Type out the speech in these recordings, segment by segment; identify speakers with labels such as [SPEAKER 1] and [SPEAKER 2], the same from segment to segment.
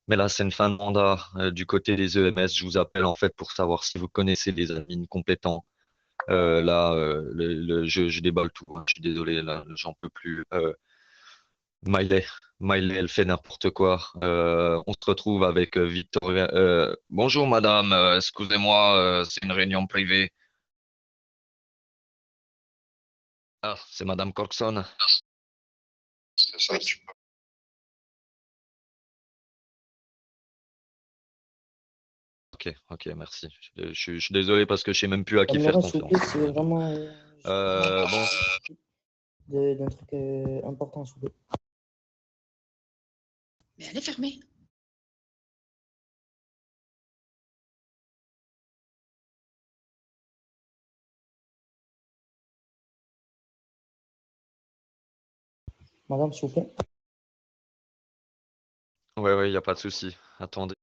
[SPEAKER 1] Mais là, c'est une fin de mandat du côté des EMS. Je vous appelle en fait pour savoir si vous connaissez les admins compétents. Là, je déballe tout, hein. Je suis désolé, là, j'en peux plus. Miley, Miley, elle fait n'importe quoi. On se retrouve avec Victoria. Bonjour madame, excusez-moi, c'est une réunion privée. Ah, c'est madame Corkson.
[SPEAKER 2] C'est ça,
[SPEAKER 1] Ok, ok, merci. Je suis désolé parce que je sais même plus à qui
[SPEAKER 2] Madame
[SPEAKER 1] faire
[SPEAKER 2] Laurent, s'il vous plaît,
[SPEAKER 1] confiance.
[SPEAKER 2] c'est vraiment,
[SPEAKER 1] Bon,
[SPEAKER 2] d'un truc important, s'il vous plaît.
[SPEAKER 3] Mais elle est fermée.
[SPEAKER 2] Madame, s'il vous plaît.
[SPEAKER 1] ouais, ouais, il n'y a pas de souci. Attendez.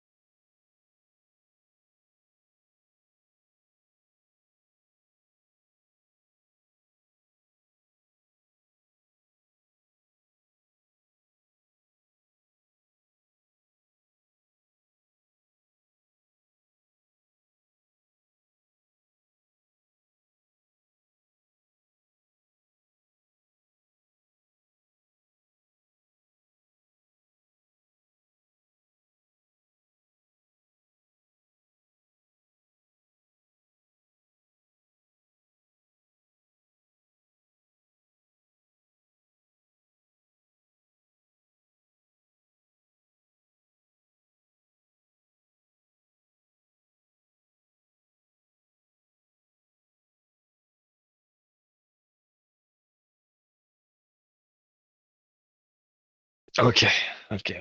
[SPEAKER 1] Ok, ok.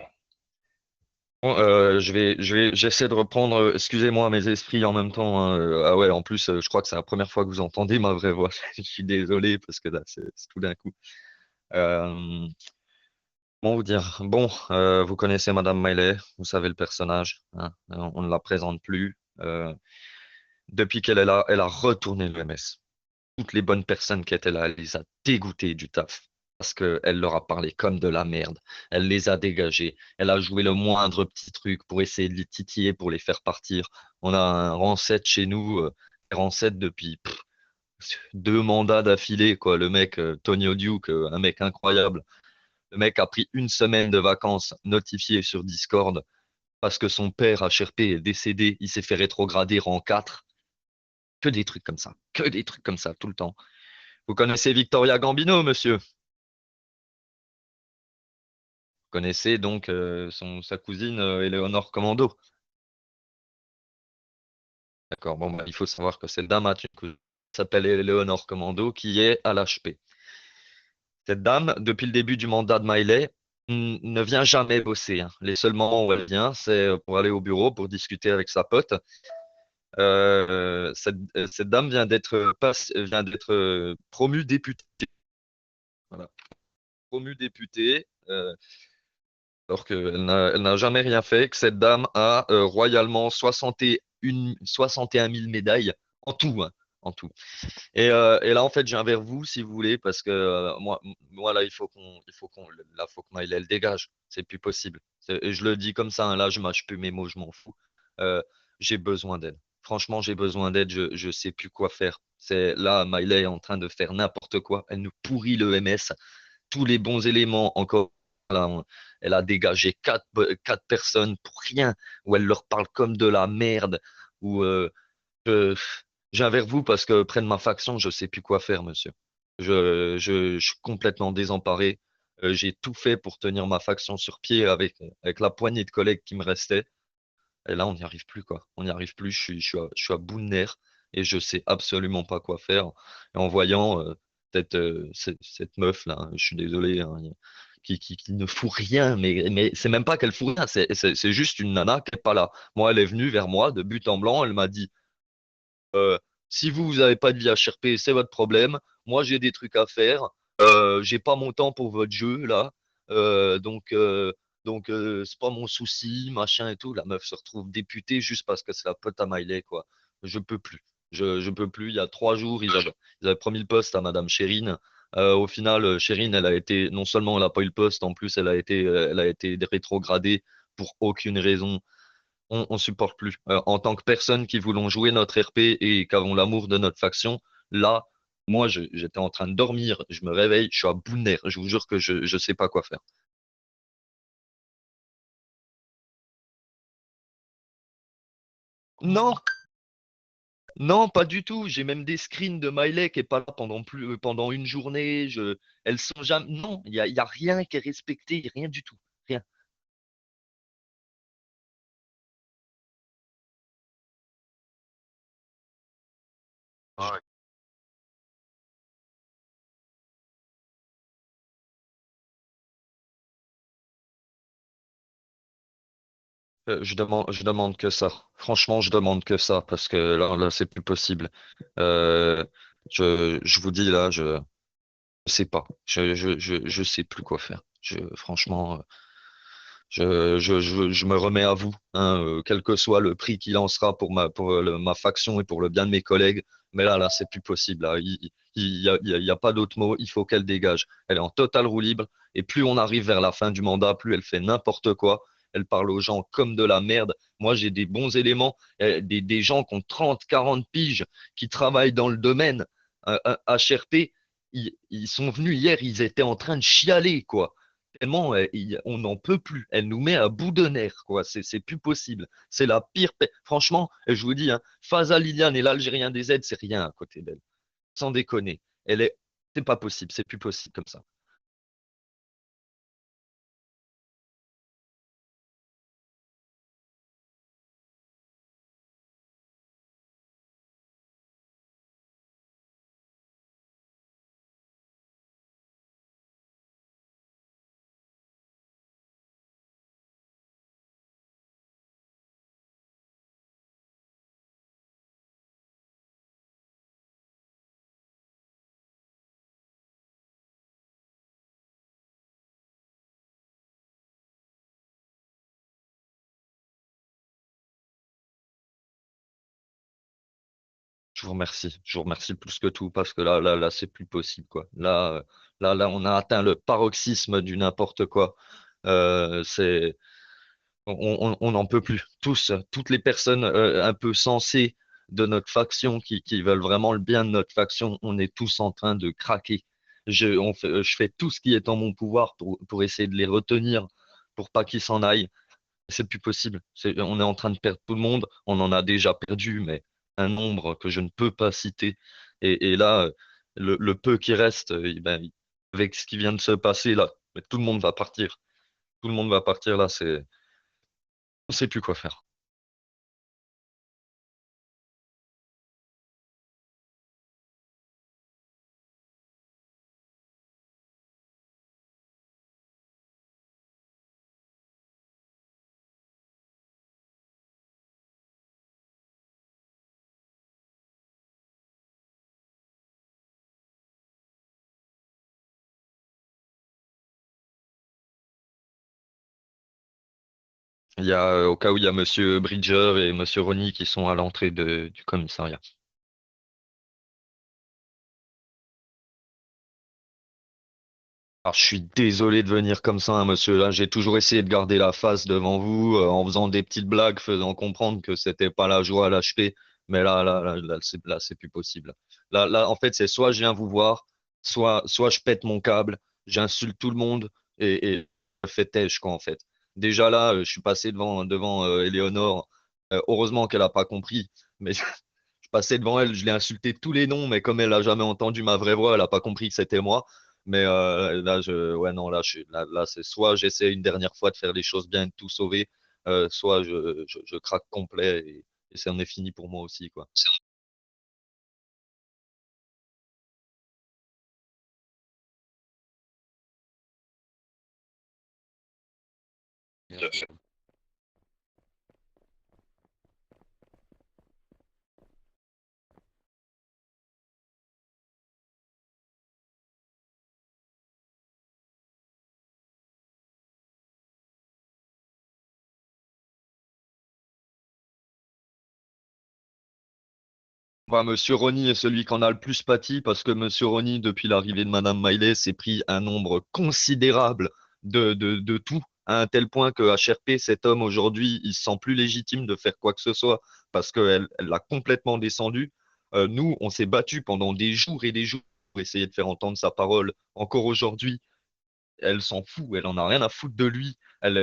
[SPEAKER 1] Bon, j'essaie de reprendre, excusez-moi, mes esprits en même temps, hein. Ah ouais, en plus, je crois que c'est la première fois que vous entendez ma vraie voix. Je suis désolé parce que là, c'est tout d'un coup. Euh, Comment vous dire? Bon, vous connaissez Madame Miley, vous savez le personnage, hein, on ne la présente plus. Depuis qu'elle est là, elle a retourné l'EMS. Toutes les bonnes personnes qui étaient là, elle les a dégoûtées du taf. Parce qu'elle leur a parlé comme de la merde. Elle les a dégagés. Elle a joué le moindre petit truc pour essayer de les titiller, pour les faire partir. On a un rang 7 chez nous, rang 7 depuis 2 mandats d'affilée, quoi. Le mec, Tonio Duke, un mec incroyable. Le mec a pris une semaine de vacances notifié sur Discord parce que son père HRP est décédé. Il s'est fait rétrograder rang 4. Que des trucs comme ça. Que des trucs comme ça, tout le temps. Vous connaissez Victoria Gambino, monsieur? Vous connaissez donc sa cousine Eleonore Commando. D'accord, bon, bah, il faut savoir que cette dame a une cousine qui s'appelle Eleonore Commando qui est à l'HP. Cette dame, depuis le début du mandat de Miley, ne vient jamais bosser, hein. Les seuls moments où elle vient, c'est pour aller au bureau, pour discuter avec sa pote. Cette dame vient d'être promue députée. Voilà. Promue députée. Alors elle n'a jamais rien fait, que cette dame a royalement 61 000 médailles en tout, hein, en tout. Et là, en fait, je viens vers vous, si vous voulez, parce que moi là, là, faut que Maëlle, elle dégage. C'est plus possible. Et je le dis comme ça, hein, là, je mâche plus mes mots, je m'en fous. Euh, j'ai besoin d'aide. Franchement, j'ai besoin d'aide. Je sais plus quoi faire. C'est là, Maëlle est en train de faire n'importe quoi. Elle nous pourrit le MS. Tous les bons éléments encore. Là, elle a dégagé quatre personnes pour rien, où elle leur parle comme de la merde, où je, je viens vers vous parce que près de ma faction, je sais plus quoi faire, monsieur. Je suis complètement désemparé. J'ai tout fait pour tenir ma faction sur pied avec la poignée de collègues qui me restaient. Et là, on n'y arrive plus, quoi. On n'y arrive plus. Je suis à bout de nerfs et je sais absolument pas quoi faire. Et en voyant cette meuf-là, hein, je suis désolé, hein, qui ne fout rien, mais c'est même pas qu'elle fout rien, c'est juste une nana qui est pas là. Moi, elle est venue vers moi de but en blanc, elle m'a dit, euh, si vous n'avez pas de vie HRP, c'est votre problème. Moi, j'ai des trucs à faire. J'ai pas mon temps pour votre jeu là. Donc, c'est pas mon souci, machin et tout. La meuf se retrouve députée juste parce que c'est la pote à Miley, quoi. Je peux plus. Je peux plus. Il y a 3 jours, ils avaient promis le poste à Madame Chérine. Au final, Chérine, elle a été, non seulement elle a pas eu le poste, en plus, elle a été rétrogradée pour aucune raison, on supporte plus. En tant que personne qui voulons jouer notre RP et qui avons l'amour de notre faction, là, moi, j'étais en train de dormir, je me réveille, je suis à bout de nerfs. Je vous jure que je sais pas quoi faire. Non, non, pas du tout. J'ai même des screens de Miley qui est pas là pendant une journée. Elles sont jamais. Non, il y a rien qui est respecté, rien du tout. Rien. Je demande que ça. Franchement, je demande que ça parce que là, c'est plus possible. Euh, je vous dis là, je sais pas. Je sais plus quoi faire. Franchement, je me remets à vous, hein, quel que soit le prix qu'il en sera pour ma faction et pour le bien de mes collègues. Mais là, c'est plus possible. Là. Il y a pas d'autre mot. Il faut qu'elle dégage. Elle est en totale roue libre. Et plus on arrive vers la fin du mandat, plus elle fait n'importe quoi. Elle parle aux gens comme de la merde. Moi, j'ai des bons éléments, des gens qui ont 30, 40 piges, qui travaillent dans le domaine. HRP, ils sont venus hier, ils étaient en train de chialer, quoi. Tellement on n'en peut plus. Elle nous met à bout de nerfs, quoi. C'est plus possible. C'est la pire. Franchement, je vous dis, hein, Faza Liliane et l'Algérien des aides, c'est rien à côté d'elle. Sans déconner. C'est pas possible. C'est plus possible comme ça. Je vous remercie. Je vous remercie plus que tout parce que là, c'est plus possible, quoi. Là, on a atteint le paroxysme du n'importe quoi. C'est on n'en peut plus. Tous, toutes les personnes un peu sensées de notre faction qui veulent vraiment le bien de notre faction, on est tous en train de craquer. Je fais tout ce qui est en mon pouvoir pour essayer de les retenir, pour pas qu'ils s'en aillent. C'est plus possible. On est en train de perdre tout le monde. On en a déjà perdu, mais un nombre que je ne peux pas citer. Et là, le peu qui reste, avec ce qui vient de se passer là, mais tout le monde va partir. Tout le monde va partir là. On sait plus quoi faire. Au cas où il y a Monsieur Bridger et Monsieur Ronny qui sont à l'entrée du commissariat. Alors, je suis désolé de venir comme ça, hein, monsieur. Là, j'ai toujours essayé de garder la face devant vous, en faisant des petites blagues, faisant comprendre que c'était pas la joie à l'HP. Mais là, c'est plus possible. En fait, c'est soit je viens vous voir, soit je pète mon câble, j'insulte tout le monde et je fais têche, quoi, en fait. Déjà là, je suis passé devant Éléonore. Heureusement qu'elle a pas compris. Mais je passais devant elle, je l'ai insulté tous les noms, mais comme elle a jamais entendu ma vraie voix, elle a pas compris que c'était moi. Mais là, ouais, non, là, c'est soit j'essaie une dernière fois de faire les choses bien et de tout sauver, soit je craque complet et ça en est fini pour moi aussi, quoi. Bah, Monsieur Ronny est celui qui en a le plus pâti parce que Monsieur Ronny, depuis l'arrivée de Madame Miley, s'est pris un nombre considérable de tout. à un tel point que HRP, cet homme aujourd'hui, il se sent plus légitime de faire quoi que ce soit parce qu'elle l'a complètement descendu. Nous, on s'est battu pendant des jours et des jours pour essayer de faire entendre sa parole. Encore aujourd'hui, elle s'en fout, elle en a rien à foutre de lui. Il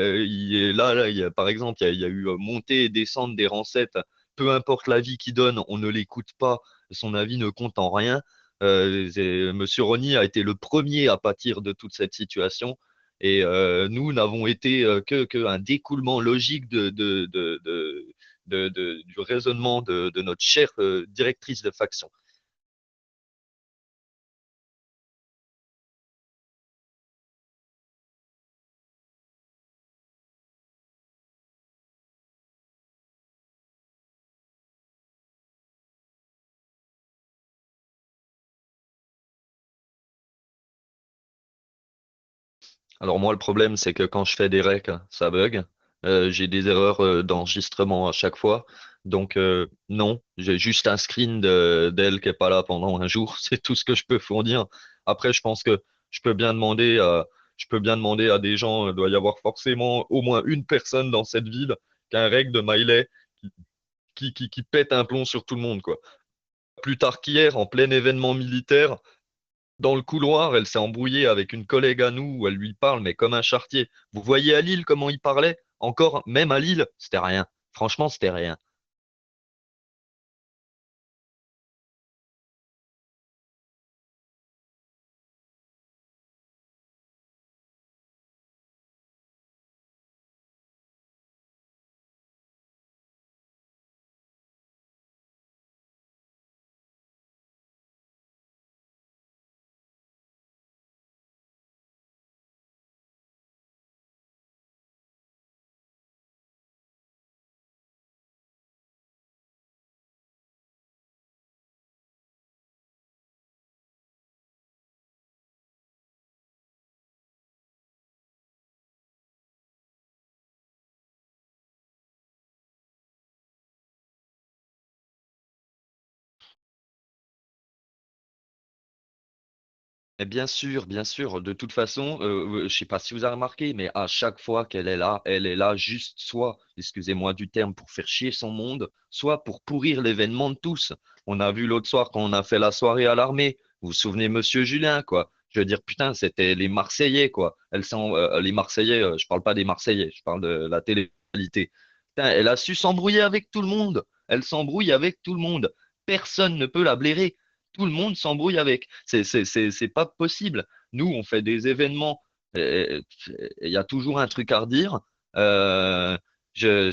[SPEAKER 1] est là, par exemple, il y a eu montée et descente des rancettes. Peu importe l'avis qu'il donne, on ne l'écoute pas. Son avis ne compte en rien. Monsieur Rony a été le premier à pâtir de toute cette situation. Et nous n'avons été que un découlement logique du raisonnement de notre chère directrice de faction. Alors moi, le problème, c'est que quand je fais des recs, ça bug. J'ai des erreurs d'enregistrement à chaque fois. Donc non, j'ai juste un screen d'elle qui est pas là pendant un jour. C'est tout ce que je peux fournir. Après, je pense que je peux bien demander à, je peux bien demander à des gens. Il doit y avoir forcément au moins une personne dans cette ville qui a un rec de Miley qui pète un plomb sur tout le monde, quoi. Plus tard qu'hier, en plein événement militaire. Dans le couloir, elle s'est embrouillée avec une collègue à nous où elle lui parle, mais comme un charretier. Vous voyez à Lille comment il parlait? Encore, même à Lille, c'était rien. Franchement, c'était rien. Et bien sûr. De toute façon, je sais pas si vous avez remarqué, mais à chaque fois qu'elle est là, elle est là juste soit, excusez-moi du terme, pour faire chier son monde, soit pour pourrir l'événement de tous. On a vu l'autre soir quand on a fait la soirée à l'armée. Vous vous souvenez, Monsieur Julien, quoi. Je veux dire, putain, c'était les Marseillais, quoi. Les Marseillais, je parle pas des Marseillais, je parle de la télé-réalité. Putain, elle a su s'embrouiller avec tout le monde. Elle s'embrouille avec tout le monde. Personne ne peut la blairer. Tout le monde s'embrouille avec. C'est pas possible. Nous, on fait des événements. Il y a toujours un truc à redire. Euh, je,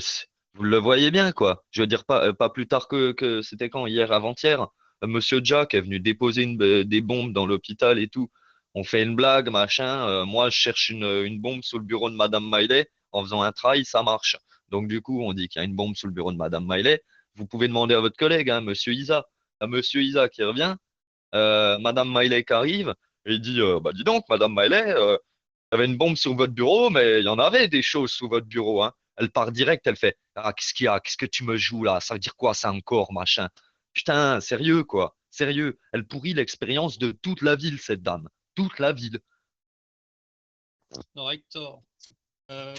[SPEAKER 1] vous le voyez bien, quoi. Je veux dire, pas plus tard que c'était quand, hier, avant-hier, Monsieur Jack est venu déposer des bombes dans l'hôpital et tout. On fait une blague, machin. Moi, je cherche une bombe sous le bureau de Madame Miley. En faisant un trail, ça marche. Donc, du coup, on dit qu'il y a une bombe sous le bureau de Madame Miley. Vous pouvez demander à votre collègue, hein, Monsieur Isa. À Monsieur Isa qui revient. Madame Miley qui arrive, et il dit bah dis donc, Madame Miley, il y avait une bombe sur votre bureau, mais il y en avait des choses sous votre bureau, hein. Elle part direct, elle fait ah, qu'est-ce qu'il y a? Qu'est-ce que tu me joues là? Ça veut dire quoi ça encore, machin? Putain, sérieux quoi, sérieux. Elle pourrit l'expérience de toute la ville, cette dame. Toute la ville.
[SPEAKER 3] Non, Hector, euh,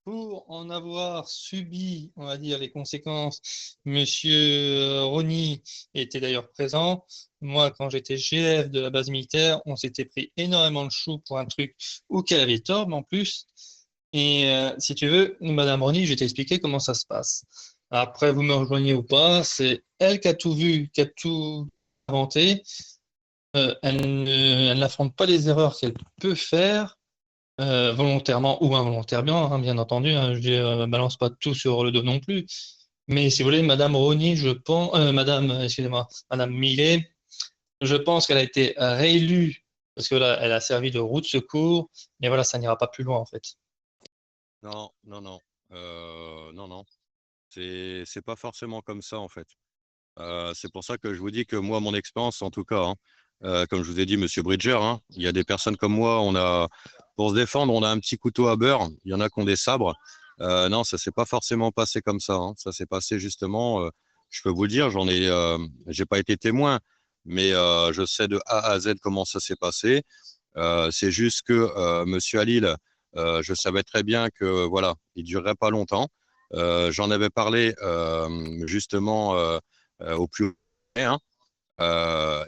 [SPEAKER 3] pour en avoir subi, on va dire, les conséquences, Monsieur Rony était d'ailleurs présent. Moi, quand j'étais GF de la base militaire, on s'était pris énormément de chou pour un truc auquel elle avait tort, mais en plus. Et si tu veux, Madame Rony, je vais t'expliquer comment ça se passe. Après, vous me rejoignez ou pas, c'est elle qui a tout vu, qui a tout inventé. Elle n'affronte pas les erreurs qu'elle peut faire volontairement ou involontairement, hein, bien entendu. Hein, je balance pas tout sur le dos non plus. Mais si vous voulez, Madame Rony, je pense, Madame, excusez-moi, Madame Millet, je pense qu'elle a été réélue parce que là, elle a servi de roue de secours. Mais voilà, ça n'ira pas plus loin en fait.
[SPEAKER 4] Non, non, non. Non, non. C'est pas forcément comme ça, en fait. C'est pour ça que je vous dis que moi, mon expérience, en tout cas, hein, comme je vous ai dit, Monsieur Bridger, hein, il y a des personnes comme moi, pour se défendre, on a un petit couteau à beurre. Il y en a qui ont des sabres. Non, ça s'est pas forcément passé comme ça, hein. Ça s'est passé justement, je peux vous le dire, j'ai pas été témoin, mais je sais de A à Z comment ça s'est passé. C'est juste que Monsieur Halil Je savais très bien que voilà, il durerait pas longtemps. J'en avais parlé justement au plus haut, hein.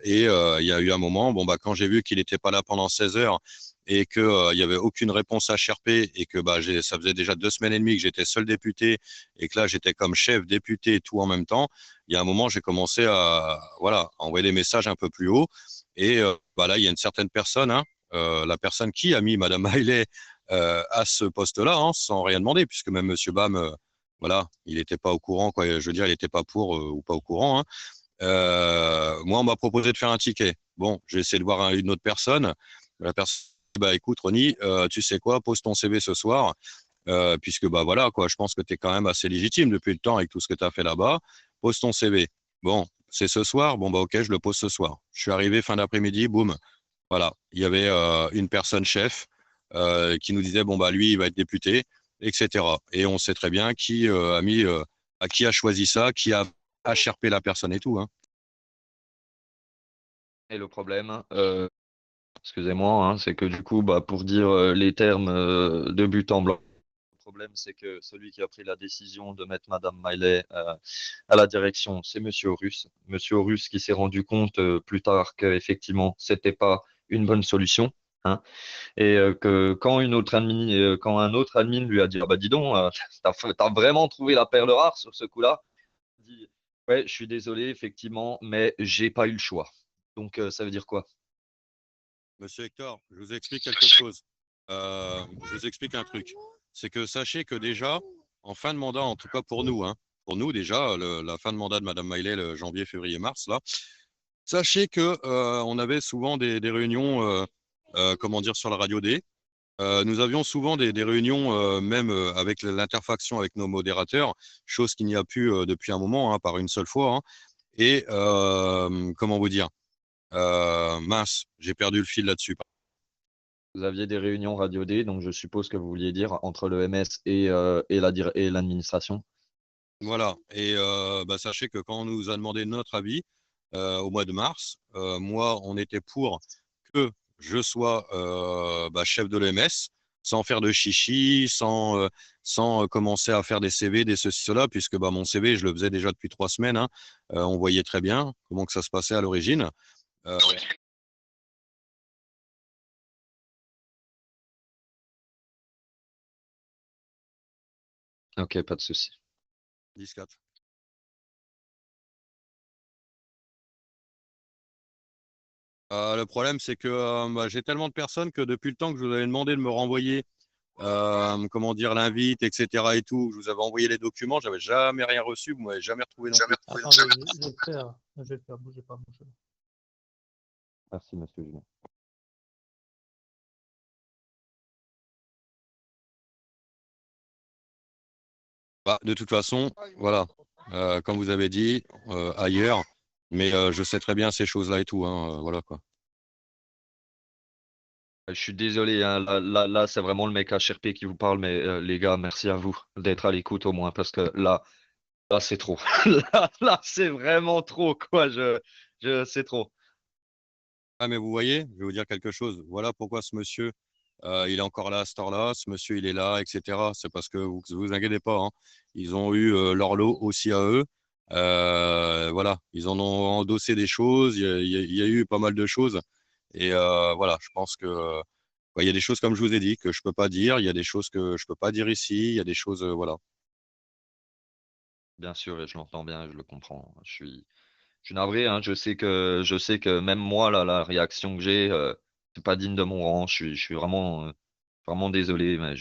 [SPEAKER 4] Il y a eu un moment, bon, bah, quand j'ai vu qu'il n'était pas là pendant 16 heures et qu'il n'y avait aucune réponse à HRP et que bah, ça faisait déjà 2 semaines et demie que j'étais seul député et que là, j'étais comme chef député tout en même temps, il y a un moment, j'ai commencé à, voilà, à envoyer des messages un peu plus haut. Et bah, là, il y a une certaine personne, hein, la personne qui a mis Madame Maillet à ce poste-là, hein, sans rien demander, puisque même Monsieur Bam, voilà, il n'était pas au courant, quoi. Je veux dire, il n'était pas pour ou pas au courant, hein. Moi, on m'a proposé de faire un ticket. Bon, j'ai essayé de voir une autre personne. La personne, bah écoute, Ronnie, tu sais quoi, pose ton CV ce soir, puisque bah voilà, quoi, je pense que tu es quand même assez légitime depuis le temps avec tout ce que tu as fait là-bas. Pose ton CV. Bon, c'est ce soir. Bon, bah ok, je le pose ce soir. Je suis arrivé fin d'après-midi, boum. Voilà, il y avait une personne chef qui nous disait, bon, bah lui, il va être député, etc. Et on sait très bien qui a mis, à qui a choisi ça, qui a HRP la personne et tout, hein.
[SPEAKER 1] Et le problème, excusez-moi, hein, c'est que du coup, bah, pour dire les termes de but en blanc, le problème, c'est que celui qui a pris la décision de mettre Madame Miley à la direction, c'est Monsieur Horus. Monsieur Horus qui s'est rendu compte plus tard qu'effectivement, c'était pas une bonne solution. Hein, et que quand un autre admin lui a dit, ah bah dis donc, t'as vraiment trouvé la perle rare sur ce coup-là, il dit, ouais, je suis désolé, effectivement, mais j'ai pas eu le choix. Donc ça veut dire quoi?
[SPEAKER 4] Monsieur Hector, je vous explique quelque chose. Je vous explique un truc. C'est que sachez que déjà, en fin de mandat, en tout cas pour nous déjà, la fin de mandat de Madame Maillet, le janvier, février, mars, là, sachez que on avait souvent des réunions, comment dire, sur la radio D. Nous avions souvent des réunions, même avec l'interfaction avec nos modérateurs, chose qu'il n'y a plus depuis un moment, hein, par une seule fois, hein. Et comment vous dire, mince, j'ai perdu le fil là-dessus.
[SPEAKER 1] Vous aviez des réunions Radio D, donc je suppose que vous vouliez dire entre le MS et l'administration.
[SPEAKER 4] Voilà. Et bah, sachez que quand on nous a demandé notre avis au mois de mars, moi, on était pour que je sois bah, chef de l'EMS, sans faire de chichi, sans commencer à faire des CV, des ceci, cela, puisque bah, mon CV, je le faisais déjà depuis 3 semaines, hein. On voyait très bien comment que ça se passait à l'origine. Euh,
[SPEAKER 1] Ok, pas de souci.
[SPEAKER 4] 10-4. Le problème, c'est que bah, j'ai tellement de personnes que depuis le temps que je vous avais demandé de me renvoyer comment dire, l'invite, etc. et tout. Je vous avais envoyé les documents, j'avais jamais rien reçu, vous m'avez jamais retrouvé non plus.
[SPEAKER 3] Attendez, je vais le faire. Je vais le faire, bougez pas, bougez pas.
[SPEAKER 1] Merci, monsieur Julien.
[SPEAKER 4] Bah, de toute façon, voilà, comme vous avez dit, ailleurs, mais je sais très bien ces choses-là et tout, hein, voilà quoi.
[SPEAKER 1] Je suis désolé, hein, là, c'est vraiment le mec HRP qui vous parle, mais les gars, merci à vous d'être à l'écoute au moins, parce que là, c'est trop. Là, c'est vraiment trop, quoi. C'est trop.
[SPEAKER 4] Ah, mais vous voyez, je vais vous dire quelque chose. Voilà pourquoi ce monsieur, il est encore là à cette heure-là, ce monsieur, il est là, etc. C'est parce que vous inquiétez pas, hein. Ils ont eu leur lot aussi à eux. Voilà, ils en ont endossé des choses. Il y a eu pas mal de choses. Et voilà, je pense que bah, il y a des choses, comme je vous ai dit, que je peux pas dire. Il y a des choses que je peux pas dire ici. Il y a des choses, voilà.
[SPEAKER 1] Bien sûr, et je l'entends bien, je le comprends. Je suis navré, hein. Je sais que même moi, là, la réaction que j'ai, c'est pas digne de mon rang. Je suis vraiment désolé, mais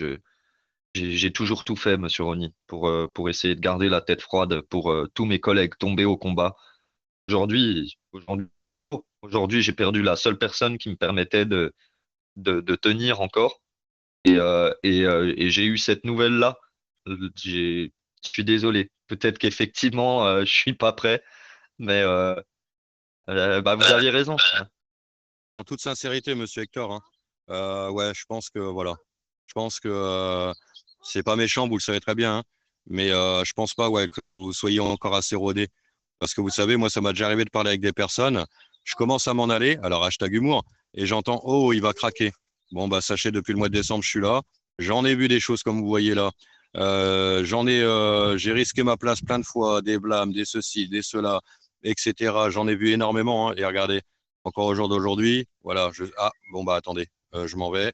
[SPEAKER 1] j'ai toujours tout fait, monsieur Rony, pour essayer de garder la tête froide pour tous mes collègues tombés au combat. Aujourd'hui, aujourd'hui, j'ai perdu la seule personne qui me permettait de tenir encore. Et j'ai eu cette nouvelle-là. Je suis désolé. Peut-être qu'effectivement, je suis pas prêt, mais bah, vous aviez raison.
[SPEAKER 4] En toute sincérité, monsieur Hector, hein, ouais, je pense que voilà, je pense que c'est pas méchant, vous le savez très bien, hein, mais je pense pas, ouais, que vous soyez encore assez rodé, parce que vous savez, moi, ça m'a déjà arrivé de parler avec des personnes, je commence à m'en aller, alors hashtag humour, et j'entends, oh, il va craquer. Bon, bah sachez, depuis le mois de décembre, je suis là, J'en ai vu des choses comme vous voyez là. J'ai risqué ma place plein de fois, des blâmes, des ceci, des cela, etc. J'en ai vu énormément, hein. Et regardez, encore au jour d'aujourd'hui, voilà. Ah, bon, bah attendez, je m'en vais.